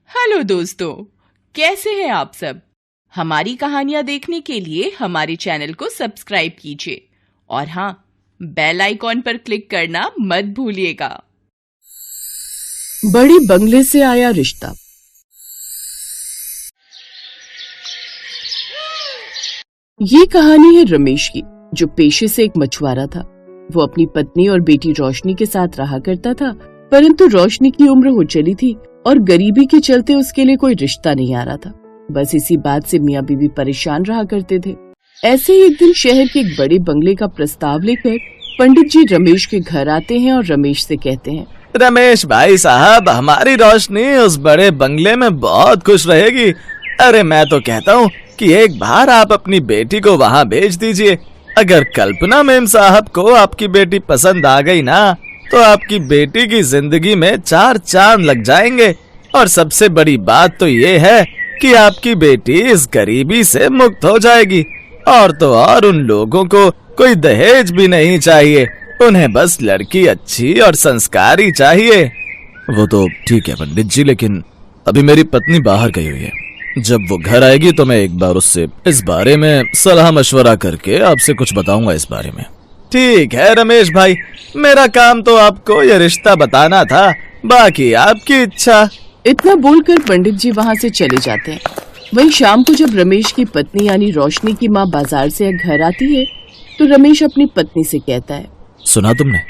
Hello दोस्तों, कैसे हैं आप सब। हमारी कहानियां देखने के लिए हमारे चैनल को सब्सक्राइब कीजिए और हाँ, बेल आइकॉन पर क्लिक करना मत भूलिएगा। बड़े बंगले से आया रिश्ता। ये कहानी है रमेश की, जो पेशे से एक मछुआरा था। वो अपनी पत्नी और बेटी रोशनी के साथ रहा करता था, परंतु रोशनी की उम्र हो चली थी और गरीबी के चलते उसके लिए कोई रिश्ता नहीं आ रहा था। बस इसी बात से मियाँ बीवी परेशान रहा करते थे। ऐसे ही एक दिन शहर के एक बड़े बंगले का प्रस्ताव लेकर पंडित जी रमेश के घर आते हैं और रमेश से कहते हैं, रमेश भाई साहब, हमारी रोशनी उस बड़े बंगले में बहुत खुश रहेगी। अरे मैं तो कहता हूँ कि एक बार आप अपनी बेटी को वहाँ भेज दीजिए। अगर कल्पना मेम साहब को आपकी बेटी पसंद आ गई ना, तो आपकी बेटी की जिंदगी में 4 चांद लग जाएंगे। और सबसे बड़ी बात तो ये है कि आपकी बेटी इस गरीबी से मुक्त हो जाएगी। और तो और उन लोगों को कोई दहेज भी नहीं चाहिए, उन्हें बस लड़की अच्छी और संस्कारी चाहिए। वो तो ठीक है पंडित जी, लेकिन अभी मेरी पत्नी बाहर गई हुई है। जब वो घर आएगी तो मैं एक बार उससे इस बारे में सलाह मशवरा करके आपसे कुछ बताऊंगा इस बारे में। ठीक है रमेश भाई, मेरा काम तो आपको ये रिश्ता बताना था, बाकी आपकी इच्छा। इतना बोलकर पंडित जी वहाँ से चले जाते हैं। वहीं शाम को जब रमेश की पत्नी यानी रोशनी की माँ बाजार से घर आती है, तो रमेश अपनी पत्नी से कहता है, सुना तुमने,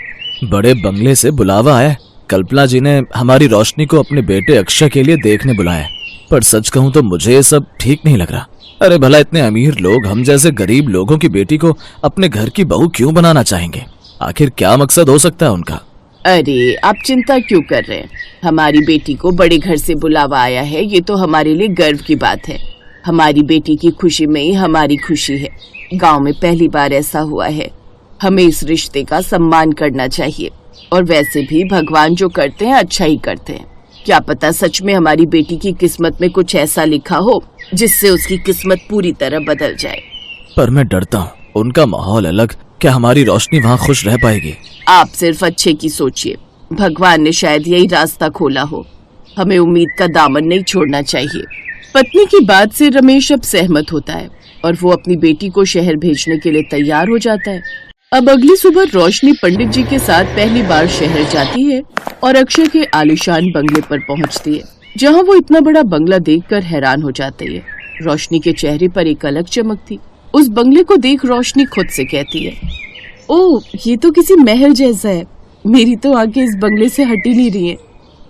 बड़े बंगले से बुलावा आया। कल्पना जी ने हमारी रोशनी को अपने बेटे अक्षय के लिए देखने बुलाया, पर सच कहूँ तो मुझे ये सब ठीक नहीं लग रहा। अरे भला इतने अमीर लोग हम जैसे गरीब लोगों की बेटी को अपने घर की बहू क्यों बनाना चाहेंगे? आखिर क्या मकसद हो सकता है उनका? अरे आप चिंता क्यों कर रहे हैं? हमारी बेटी को बड़े घर से बुलावा आया है, ये तो हमारे लिए गर्व की बात है। हमारी बेटी की खुशी में ही हमारी खुशी है। गांव में पहली बार ऐसा हुआ है। हमें इस रिश्ते का सम्मान करना चाहिए। और वैसे भी भगवान जो करते हैं अच्छा ही करते हैं। क्या पता सच में हमारी बेटी की किस्मत में कुछ ऐसा लिखा हो जिससे उसकी किस्मत पूरी तरह बदल जाए। पर मैं डरता हूँ, उनका माहौल अलग, क्या हमारी रोशनी वहाँ खुश रह पाएगी? आप सिर्फ अच्छे की सोचिए। भगवान ने शायद यही रास्ता खोला हो। हमें उम्मीद का दामन नहीं छोड़ना चाहिए। पत्नी की बात से रमेश अब सहमत होता है और वो अपनी बेटी को शहर भेजने के लिए तैयार हो जाता है। अब अगली सुबह रोशनी पंडित जी के साथ पहली बार शहर जाती है और अक्षय के आलीशान बंगले पर पहुंचती है, जहां वो इतना बड़ा बंगला देखकर हैरान हो जाती है। रोशनी के चेहरे पर एक अलग चमक थी। उस बंगले को देख रोशनी खुद से कहती है, ओह, ये तो किसी महल जैसा है। मेरी तो आंखें इस बंगले से हट ही नहीं रही हैं।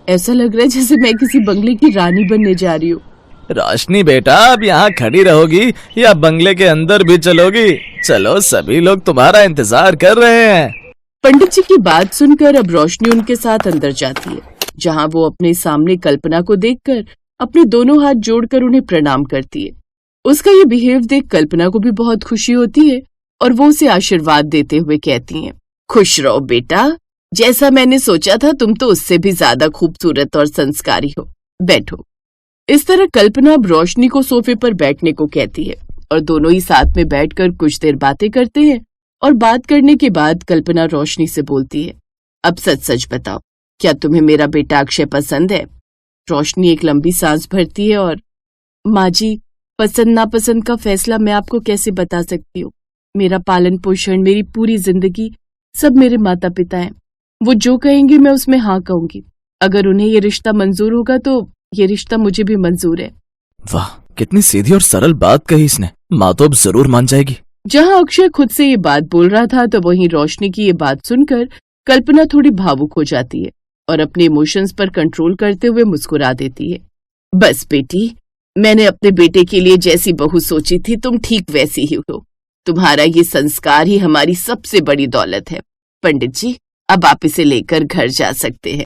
ऐसा लग रहा है जैसे मैं किसी बंगले की रानी बनने जा रही हूँ। रोशनी बेटा, अब यहाँ खड़ी रहोगी या बंगले के अंदर भी चलोगी? चलो, सभी लोग तुम्हारा इंतजार कर रहे हैं। पंडित जी की बात सुनकर अब रोशनी उनके साथ अंदर जाती है, जहाँ वो अपने सामने कल्पना को देखकर अपने दोनों हाथ जोड़कर उन्हें प्रणाम करती है। उसका ये बिहेव देख कल्पना को भी बहुत खुशी होती है और वो उसे आशीर्वाद देते हुए कहती हैं, खुश रहो बेटा, जैसा मैंने सोचा था तुम तो उससे भी ज्यादा खूबसूरत और संस्कारी हो। बैठो। इस तरह कल्पना अब रोशनी को सोफे पर बैठने को कहती है और दोनों ही साथ में बैठकर कुछ देर बातें करते हैं। और बात करने के बाद कल्पना रोशनी से बोलती है, अब सच सच बताओ, क्या तुम्हें मेरा बेटा अक्षय पसंद है? रोशनी एक लंबी सांस भरती है और, माँ जी, पसंद नापसंद का फैसला मैं आपको कैसे बता सकती हूँ? मेरा पालन पोषण, मेरी पूरी जिंदगी सब मेरे माता पिता हैं। वो जो कहेंगे मैं उसमें हाँ कहूंगी। अगर उन्हें ये रिश्ता मंजूर होगा तो ये रिश्ता मुझे भी मंजूर है। वाह, कितनी सीधी और सरल बात कही इसने। माँ तो अब जरूर मान जाएगी। जहाँ अक्षय खुद से ये बात बोल रहा था, तो वहीं रोशनी की ये बात सुनकर कल्पना थोड़ी भावुक हो जाती है और अपने इमोशंस पर कंट्रोल करते हुए मुस्कुरा देती है। बस बेटी, मैंने अपने बेटे के लिए जैसी बहू सोची थी तुम ठीक वैसी ही हो। तुम्हारा ये संस्कार ही हमारी सबसे बड़ी दौलत है। पंडित जी, अब आप इसे लेकर घर जा सकते हैं।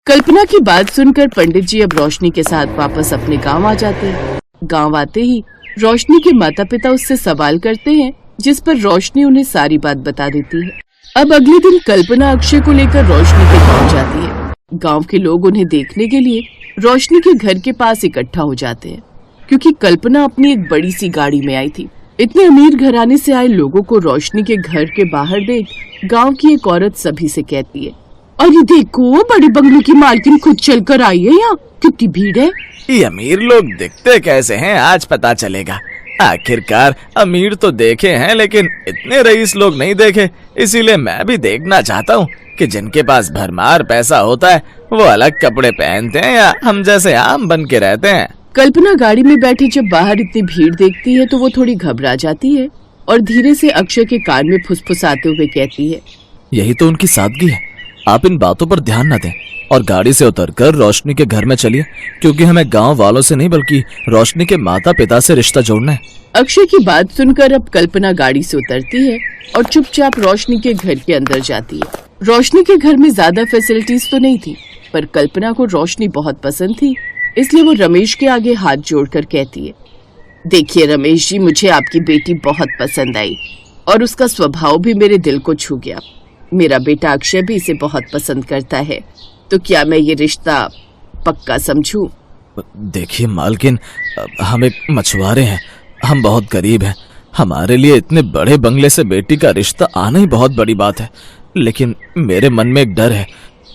कल्पना की बात सुनकर पंडित जी अब रोशनी के साथ वापस अपने गांव आ जाते हैं। गांव आते ही रोशनी के माता पिता उससे सवाल करते हैं, जिस पर रोशनी उन्हें सारी बात बता देती है। अब अगले दिन कल्पना अक्षय को लेकर रोशनी के गांव जाती है। गांव के लोग उन्हें देखने के लिए रोशनी के घर के पास इकट्ठा हो जाते हैं, क्योंकि कल्पना अपनी एक बड़ी सी गाड़ी में आई थी। इतने अमीर घराने से आए लोगों को रोशनी के घर के बाहर देख गांव की एक औरत सभी से कहती है, अरे देखो, बड़ी बंगले की मालकिन खुद चलकर आई है। यहाँ कितनी भीड़ है। ये अमीर लोग दिखते कैसे हैं आज पता चलेगा। आखिरकार अमीर तो देखे हैं लेकिन इतने रईस लोग नहीं देखे, इसीलिए मैं भी देखना चाहता हूँ कि जिनके पास भरमार पैसा होता है वो अलग कपड़े पहनते हैं या हम जैसे आम बन के रहते हैं। कल्पना गाड़ी में बैठी जब बाहर इतनी भीड़ देखती है तो वो थोड़ी घबरा जाती है और धीरे से अक्षय के कान में फुसफुसाते हुए कहती है, यही तो उनकी सादगी है। आप इन बातों पर ध्यान न दें और गाड़ी से उतरकर रोशनी के घर में चलिए, क्योंकि हमें गांव वालों से नहीं बल्कि रोशनी के माता पिता से रिश्ता जोड़ना है। अक्षय की बात सुनकर अब कल्पना गाड़ी से उतरती है और चुपचाप रोशनी के घर के अंदर जाती है। रोशनी के घर में ज्यादा फैसिलिटीज तो नहीं थी, पर कल्पना को रोशनी बहुत पसंद थी, इसलिए वो रमेश के आगे हाथ जोड़कर कहती है, देखिए रमेश जी, मुझे आपकी बेटी बहुत पसंद आई और उसका स्वभाव भी मेरे दिल को छू गया। मेरा बेटा अक्षय भी इसे बहुत पसंद करता है, तो क्या मैं ये रिश्ता पक्का समझूं? देखिए मालकिन, हम एक मछुआरे हैं, हम बहुत गरीब हैं। हमारे लिए इतने बड़े बंगले से बेटी का रिश्ता आना ही बहुत बड़ी बात है, लेकिन मेरे मन में एक डर है,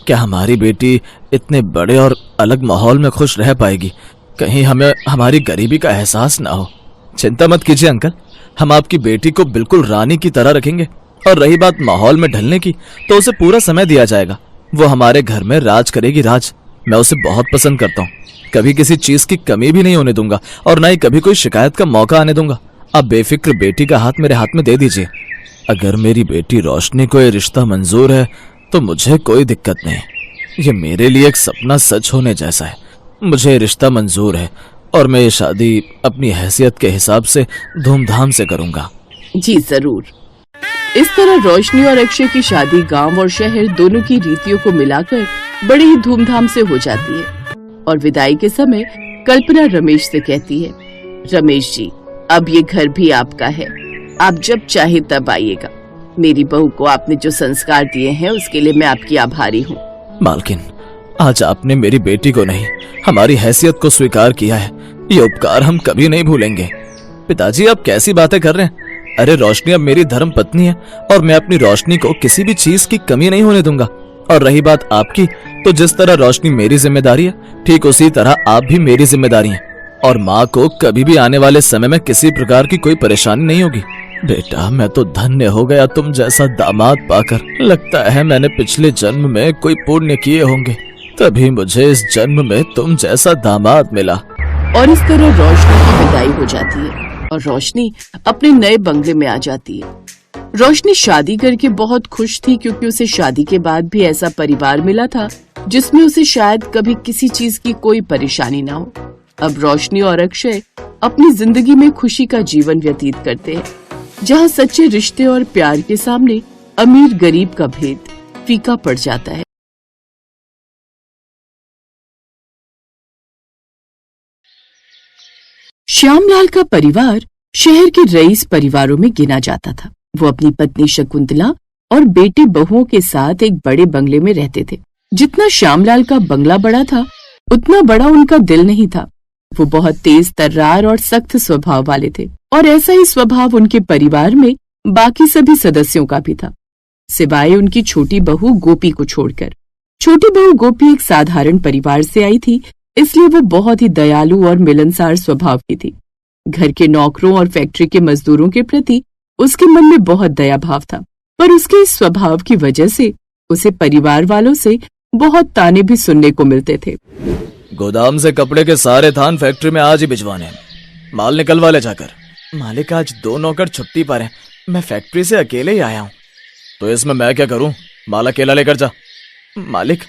क्या हमारी बेटी इतने बड़े और अलग माहौल में खुश रह पाएगी? कहीं हमें हमारी गरीबी का एहसास ना हो। चिंता मत कीजिए अंकल, हम आपकी बेटी को बिल्कुल रानी की तरह रखेंगे। और रही बात माहौल में ढलने की, तो उसे पूरा समय दिया जाएगा। वो हमारे घर में राज करेगी राज। मैं उसे बहुत पसंद करता हूँ, कभी किसी चीज की कमी भी नहीं होने दूंगा और ना ही कभी कोई शिकायत का मौका आने दूंगा। आप बेफिक्र बेटी का हाथ मेरे हाथ में दे दीजिए। अगर मेरी बेटी रोशनी को ये रिश्ता मंजूर है तो मुझे कोई दिक्कत नहीं। ये मेरे लिए एक सपना सच होने जैसा है। मुझे ये रिश्ता मंजूर है और मैं ये शादी अपनी हैसियत के हिसाब से धूमधाम से करूंगा। जी जरूर। इस तरह रोशनी और अक्षय की शादी गांव और शहर दोनों की रीतियों को मिलाकर बड़ी ही धूमधाम से हो जाती है। और विदाई के समय कल्पना रमेश से कहती है, रमेश जी, अब ये घर भी आपका है, आप जब चाहे तब आइएगा। मेरी बहू को आपने जो संस्कार दिए हैं उसके लिए मैं आपकी आभारी हूँ। मालकिन, आज आपने मेरी बेटी को नहीं, हमारी हैसियत को स्वीकार किया है। ये उपकार हम कभी नहीं भूलेंगे। पिताजी, आप कैसी बातें कर रहे हैं? अरे रोशनी अब मेरी धर्म पत्नी है और मैं अपनी रोशनी को किसी भी चीज की कमी नहीं होने दूंगा। और रही बात आपकी, तो जिस तरह रोशनी मेरी जिम्मेदारी है, ठीक उसी तरह आप भी मेरी जिम्मेदारी हैं। और माँ को कभी भी आने वाले समय में किसी प्रकार की कोई परेशानी नहीं होगी। बेटा, मैं तो धन्य हो गया तुम जैसा दामाद पाकर। लगता है मैंने पिछले जन्म में कोई पुण्य किए होंगे, तभी मुझे इस जन्म में तुम जैसा दामाद मिला। और इस तरह रोशनी की विदाई हो जाती है और रोशनी अपने नए बंगले में आ जाती है। रोशनी शादी करके बहुत खुश थी, क्योंकि उसे शादी के बाद भी ऐसा परिवार मिला था जिसमें उसे शायद कभी किसी चीज की कोई परेशानी ना हो। अब रोशनी और अक्षय अपनी जिंदगी में खुशी का जीवन व्यतीत करते हैं, जहाँ सच्चे रिश्ते और प्यार के सामने अमीर गरीब का भेद फीका पड़ जाता है। श्यामलाल का परिवार शहर के रईस परिवारों में गिना जाता था। वो अपनी पत्नी शकुंतला और बेटे बहुओं के साथ एक बड़े बंगले में रहते थे। जितना श्यामलाल का बंगला बड़ा था, उतना बड़ा उनका दिल नहीं था। वो बहुत तेज तर्रार और सख्त स्वभाव वाले थे, और ऐसा ही स्वभाव उनके परिवार में बाकी सभी सदस्यों का भी था, सिवाय उनकी छोटी बहू गोपी को छोड़कर। छोटी बहू गोपी एक साधारण परिवार से आई थी, इसलिए वो बहुत ही दयालु और मिलनसार स्वभाव की थी। घर के नौकरों और फैक्ट्री के मजदूरों के प्रति उसके मन में बहुत दया भाव था, पर उसके इस स्वभाव की वजह से उसे परिवार वालों से बहुत ताने भी सुनने को मिलते थे। गोदाम से कपड़े के सारे थान फैक्ट्री में आज ही भिजवाने हैं, माल निकलवा ले जाकर। मालिक, आज 2 नौकर छुट्टी पर हैं, मैं फैक्ट्री से अकेले ही आया हूँ। तो इसमें मैं क्या करूँ? माल अकेला लेकर जा। मालिक,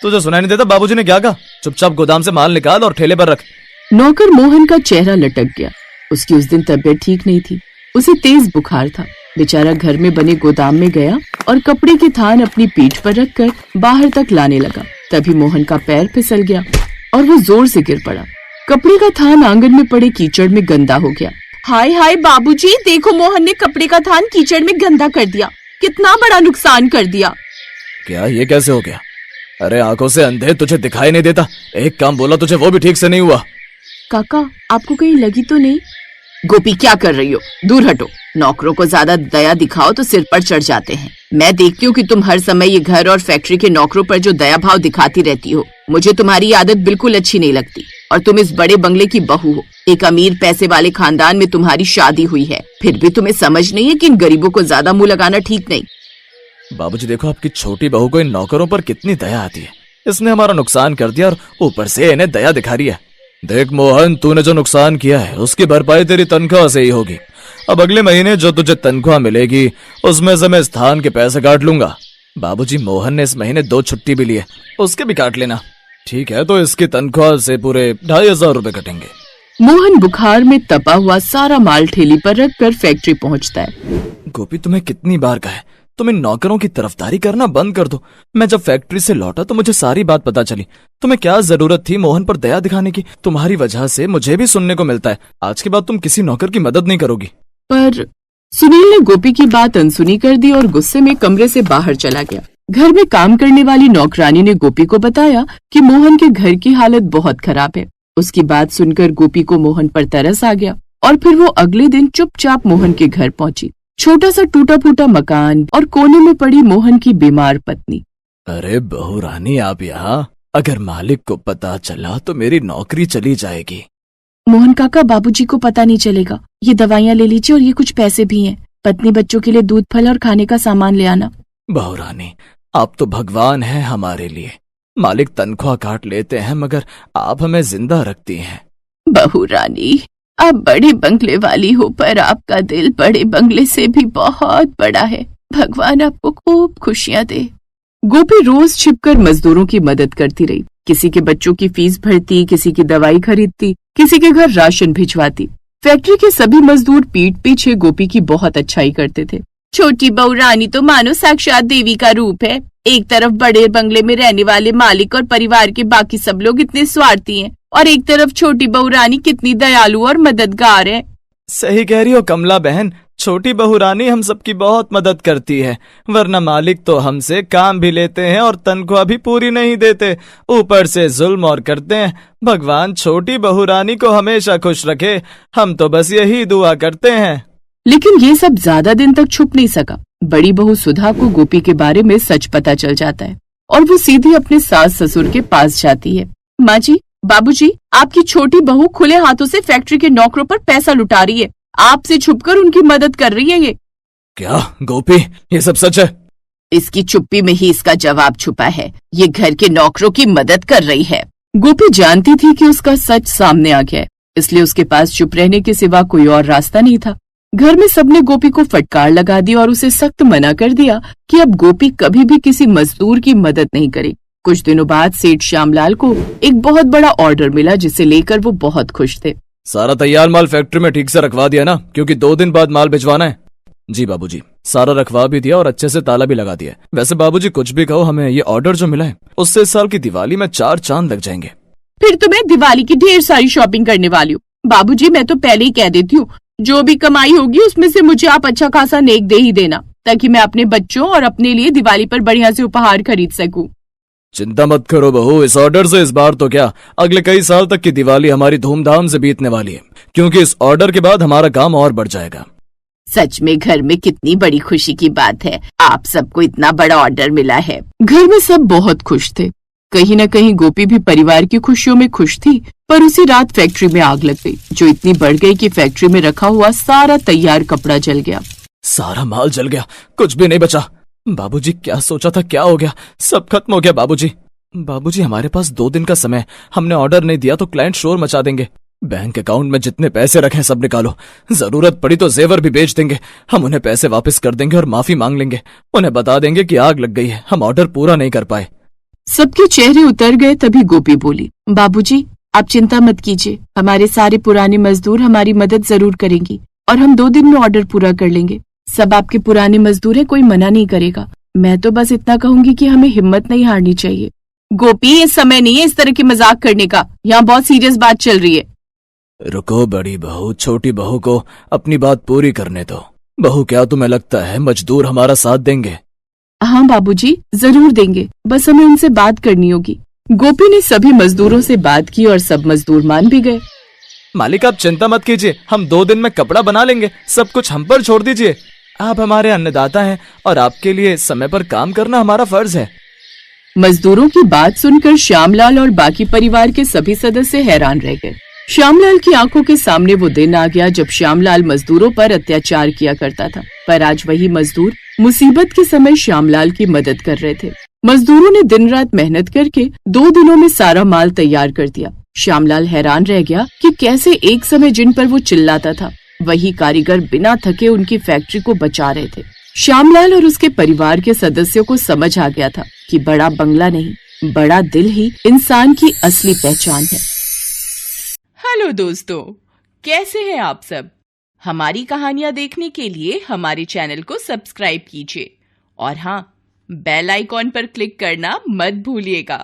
तुझे सुनाई नहीं देता बाबूजी ने क्या कहा? चुपचाप गोदाम से माल निकाल और ठेले पर रख। नौकर मोहन का चेहरा लटक गया। उसकी उस दिन तबीयत ठीक नहीं थी, उसे तेज बुखार था। बेचारा घर में बने गोदाम में गया और कपड़े के थान अपनी पीठ पर रखकर बाहर तक लाने लगा। तभी मोहन का पैर फिसल गया और वो जोर से गिर पड़ा। कपड़े का थान आंगन में पड़े कीचड़ में गंदा हो गया। हाय हाय बाबूजी, देखो मोहन ने कपड़े का थान कीचड़ में गंदा कर दिया। कितना बड़ा नुकसान कर दिया। क्या ये कैसे हो गया? अरे आंखों से अंधे, तुझे दिखाई नहीं देता? एक काम बोला तुझे, वो भी ठीक से नहीं हुआ। काका, आपको कहीं लगी तो नहीं? गोपी, क्या कर रही हो? दूर हटो। नौकरों को ज्यादा दया दिखाओ तो सिर पर चढ़ जाते हैं। मैं देखती हूँ कि तुम हर समय ये घर और फैक्ट्री के नौकरों पर जो दया भाव दिखाती रहती हो। मुझे तुम्हारी आदत बिल्कुल अच्छी नहीं लगती। और तुम इस बड़े बंगले की बहू हो, एक अमीर पैसे वाले खानदान में तुम्हारी शादी हुई है, फिर भी तुम्हें समझ नहीं है कि इन गरीबों को ज्यादा मुंह लगाना ठीक नहीं। बाबूजी देखो, आपकी छोटी बहू को इन नौकरों पर कितनी दया आती है। इसने हमारा नुकसान कर दिया और ऊपर से इन्हें दया दिखा रही है। देख मोहन, तूने जो नुकसान किया है उसकी भरपाई तेरी तनख्वाह से ही होगी। अब अगले महीने जो तुझे तनख्वाह मिलेगी उसमें से मैं स्थान के पैसे काट लूंगा। बाबूजी, मोहन ने इस महीने 2 छुट्टी भी ली है, उसके भी काट लेना। ठीक है, तो इसकी तनख्वाह से पूरे 2500 रुपए कटेंगे। मोहन बुखार में तपा हुआ सारा माल ठेली पर रखकर फैक्ट्री पहुंचता है। गोपी, तुम्हें कितनी बार कहा है तुम इन नौकरों की तरफदारी करना बंद कर दो। मैं जब फैक्ट्री से लौटा तो मुझे सारी बात पता चली। तुम्हें क्या जरूरत थी मोहन पर दया दिखाने की? तुम्हारी वजह से मुझे भी सुनने को मिलता है आज के बाद तुम किसी नौकर की मदद नहीं करोगी। पर सुनील ने गोपी की बात अनसुनी कर दी और गुस्से में कमरे से बाहर चला गया। घर में काम करने वाली नौकरानी ने गोपी को बताया कि मोहन के घर की हालत बहुत खराब है। उसकी बात सुनकर गोपी को मोहन पर तरस आ गया और फिर वो अगले दिन चुपचाप मोहन के घर पहुंची। छोटा सा टूटा फूटा मकान और कोने में पड़ी मोहन की बीमार पत्नी। अरे बहू रानी, आप यहाँ? अगर मालिक को पता चला तो मेरी नौकरी चली जाएगी। मोहन काका, बाबूजी को पता नहीं चलेगा। ये दवाइयाँ ले लीजिए और ये कुछ पैसे भी हैं। पत्नी बच्चों के लिए दूध, फल और खाने का सामान ले आना। बहू रानी, आप तो भगवान हैं हमारे लिए। मालिक तनख्वाह काट लेते हैं मगर आप हमें जिंदा रखती हैं। बहू रानी, आप बड़े बंगले वाली हो पर आपका दिल बड़े बंगले से भी बहुत बड़ा है। भगवान आपको खूब खुशियाँ दे। गोपी रोज छिपकर मजदूरों की मदद करती रही। किसी के बच्चों की फीस भरती, किसी की दवाई खरीदती, किसी के घर राशन भिजवाती। फैक्ट्री के सभी मजदूर पीठ पीछे गोपी की बहुत अच्छाई करते थे। छोटी बहू रानी तो मानो साक्षात देवी का रूप है। एक तरफ बड़े बंगले में रहने वाले मालिक और परिवार के बाकी सब लोग इतने स्वार्थी हैं और एक तरफ छोटी बहू रानी कितनी दयालु और मददगार है। सही कह रही हो कमला बहन, छोटी बहू रानी हम सबकी बहुत मदद करती है, वरना मालिक तो हमसे काम भी लेते हैं और तनख्वाह भी पूरी नहीं देते, ऊपर से जुल्म और करते हैं। भगवान छोटी बहू रानी को हमेशा खुश रखे, हम तो बस यही दुआ करते हैं। लेकिन ये सब ज्यादा दिन तक छुप नहीं सका। बड़ी बहू सुधा को गोपी के बारे में सच पता चल जाता है और वो सीधी अपने सास ससुर के पास जाती है। माँ जी, बाबूजी, आपकी छोटी बहू खुले हाथों से फैक्ट्री के नौकरों पर पैसा लुटा रही है। आपसे छुपकर उनकी मदद कर रही है। ये क्या गोपी, ये सब सच है? इसकी चुप्पी में ही इसका जवाब छुपा है। ये घर के नौकरों की मदद कर रही है। गोपी जानती थी कि उसका सच सामने आ गया है, इसलिए उसके पास चुप रहने के सिवा कोई और रास्ता नहीं था। घर में सबने गोपी को फटकार लगा दी और उसे सख्त मना कर दिया कि अब गोपी कभी भी किसी मजदूर की मदद नहीं करेगी। कुछ दिनों बाद सेठ श्यामलाल को एक बहुत बड़ा ऑर्डर मिला, जिसे लेकर वो बहुत खुश थे। सारा तैयार माल फैक्ट्री में ठीक से रखवा दिया ना, क्योंकि 2 दिन बाद माल भिजवाना है। जी बाबूजी, सारा रखवा भी दिया और अच्छे से ताला भी लगा दिया। वैसे बाबूजी कुछ भी कहो, हमें ये ऑर्डर जो मिला है उससे इस साल की दिवाली में 4 चांद लग जाएंगे। फिर तो मैं दिवाली की ढेर सारी शॉपिंग करने वाली हूँ। बाबूजी, मैं तो पहले ही कह देती हूँ, जो भी कमाई होगी उसमें से मुझे आप अच्छा खासा नेक दे ही देना, ताकि मैं अपने बच्चों और अपने लिए दिवाली पर बढ़िया से उपहार खरीद सकूं। चिंता मत करो बहू, इस ऑर्डर से इस बार तो क्या, अगले कई साल तक की दिवाली हमारी धूमधाम से बीतने वाली है, क्योंकि इस ऑर्डर के बाद हमारा काम और बढ़ जाएगा। सच में घर में कितनी बड़ी खुशी की बात है, आप सबको इतना बड़ा ऑर्डर मिला है। घर में सब बहुत खुश थे। कहीं न कहीं गोपी भी परिवार की खुशियों में खुश थी, पर उसी रात फैक्ट्री में आग लग गई, जो इतनी बढ़ गई कि फैक्ट्री में रखा हुआ सारा तैयार कपड़ा जल गया। सारा माल जल गया, कुछ भी नहीं बचा। बाबूजी, क्या सोचा था, क्या हो गया? सब खत्म हो गया बाबूजी। बाबूजी, हमारे पास 2 दिन का समय, हमने ऑर्डर नहीं दिया तो क्लाइंट शोर मचा देंगे। बैंक अकाउंट में जितने पैसे रखे हैं सब निकालो, जरूरत पड़ी तो जेवर भी बेच देंगे। हम उन्हें पैसे वापस कर देंगे और माफी मांग लेंगे। उन्हें बता देंगे कि आग लग गई है, हम ऑर्डर पूरा नहीं कर पाए। सबके चेहरे उतर गए। तभी गोपी बोली, बाबूजी, आप चिंता मत कीजिए, हमारे सारे पुराने मजदूर हमारी मदद जरूर करेंगी और हम 2 दिन में ऑर्डर पूरा कर लेंगे। सब आपके पुराने मजदूर हैं, कोई मना नहीं करेगा। मैं तो बस इतना कहूंगी कि हमें हिम्मत नहीं हारनी चाहिए। गोपी, ये समय नहीं है इस तरह की मजाक करने का, यहाँ बहुत सीरियस बात चल रही है। रुको बड़ी बहू, छोटी बहू को अपनी बात पूरी करने दो। बहू, क्या तुम्हें लगता है मजदूर हमारा साथ देंगे? हाँ बाबूजी, जरूर देंगे, बस हमें उनसे बात करनी होगी। गोपी ने सभी मजदूरों से बात की और सब मजदूर मान भी गए। मालिक, आप चिंता मत कीजिए, हम 2 दिन में कपड़ा बना लेंगे, सब कुछ हम पर छोड़ दीजिए। आप हमारे अन्नदाता हैं और आपके लिए समय पर काम करना हमारा फर्ज है। मजदूरों की बात सुनकर श्यामलाल और बाकी परिवार के सभी सदस्य हैरान रह गए। श्यामलाल की आंखों के सामने वो दिन आ गया जब श्यामलाल मजदूरों पर अत्याचार किया करता था, पर आज वही मजदूर मुसीबत के समय श्यामलाल की मदद कर रहे थे। मजदूरों ने दिन रात मेहनत करके 2 दिनों में सारा माल तैयार कर दिया। श्यामलाल हैरान रह गया कि कैसे एक समय जिन पर वो चिल्लाता था, वही कारीगर बिना थके उनकी फैक्ट्री को बचा रहे थे। श्यामलाल और उसके परिवार के सदस्यों को समझ आ गया था कि बड़ा बंगला नहीं, बड़ा दिल ही इंसान की असली पहचान है। हेलो दोस्तों, कैसे हैं आप सब? हमारी कहानियां देखने के लिए हमारे चैनल को सब्सक्राइब कीजिए और हाँ, बेल आइकॉन पर क्लिक करना मत भूलिएगा।